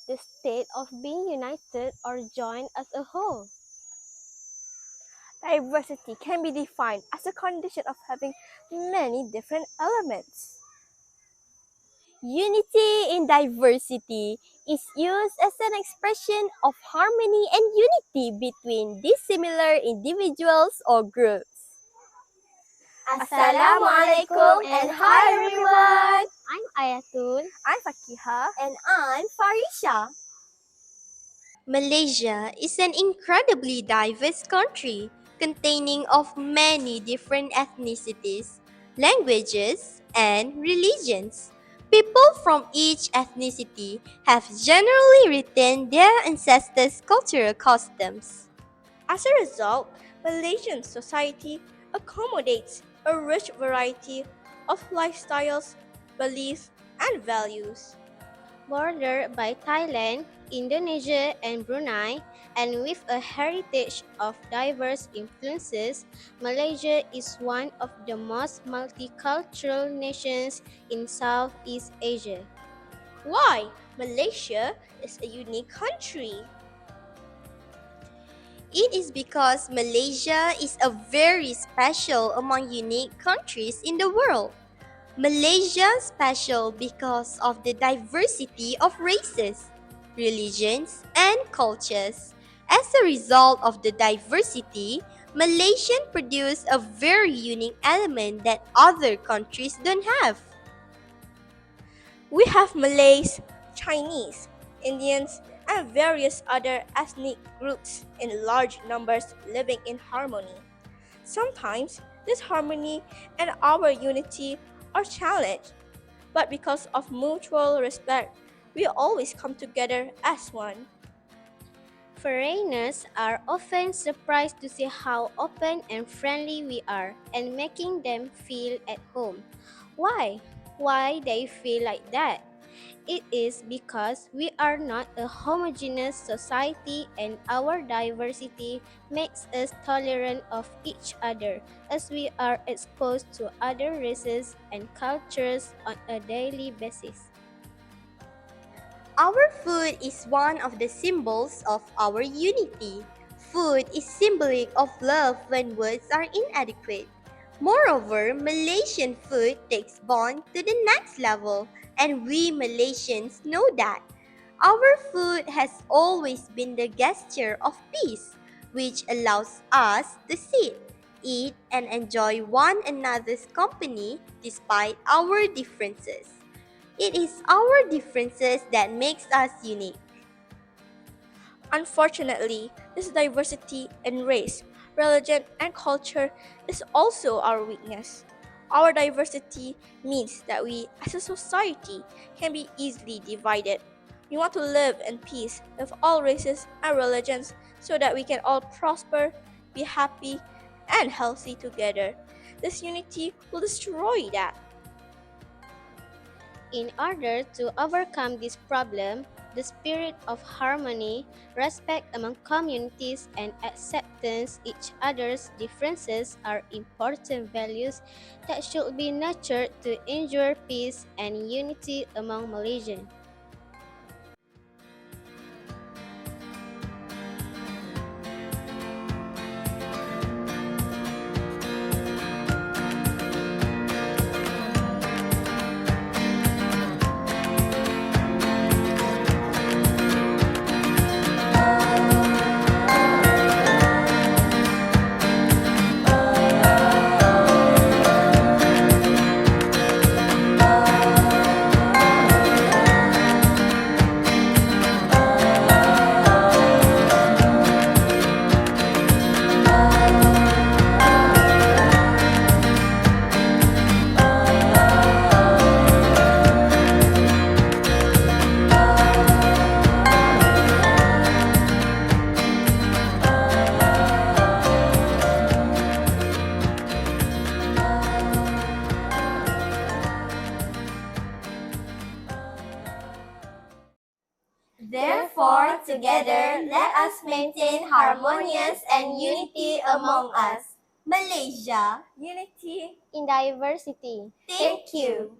the state of being united or joined as a whole. Diversity can be defined as a condition of having many different elements. Unity in diversity is used as an expression of harmony and unity between dissimilar individuals or groups. Assalamualaikum and hi everyone! I'm Ayatul. I'm Faqihah. And I'm Farisya. Malaysia is an incredibly diverse country containing of many different ethnicities, languages, and religions. People from each ethnicity have generally retained their ancestors' cultural customs. As a result, Malaysian society accommodates a rich variety of lifestyles, beliefs, and values. Bordered by Thailand, Indonesia, and Brunei, and with a heritage of diverse influences, Malaysia is one of the most multicultural nations in Southeast Asia. Why? Malaysia is a unique country. It is because Malaysia is a very special among unique countries in the world. Malaysia is special because of the diversity of races, religions, and cultures. As a result of the diversity, Malaysian produce a very unique element that other countries don't have. We have Malays, Chinese, Indians, and various other ethnic groups in large numbers living in harmony. Sometimes this harmony and our unity are challenged, but because of mutual respect, we always come together as one. Foreigners are often surprised to see how open and friendly we are and making them feel at home. Why? Why they feel like that? It is because we are not a homogeneous society and our diversity makes us tolerant of each other as we are exposed to other races and cultures on a daily basis. Our food is one of the symbols of our unity. Food is symbolic of love when words are inadequate. Moreover, Malaysian food takes bond to the next level, and we Malaysians know that. Our food has always been the gesture of peace, which allows us to sit, eat, and enjoy one another's company despite our differences. It is our differences that makes us unique. Unfortunately, this diversity in race, religion, and culture is also our weakness. Our diversity means that we, as a society, can be easily divided. We want to live in peace with all races and religions so that we can all prosper, be happy, and healthy together. This unity will destroy that. In order to overcome this problem, the spirit of harmony, respect among communities, and acceptance each other's differences are important values that should be nurtured to ensure peace and unity among Malaysians. Therefore, together, let us maintain harmonious and unity among us. Malaysia, Unity In diversity. thank you.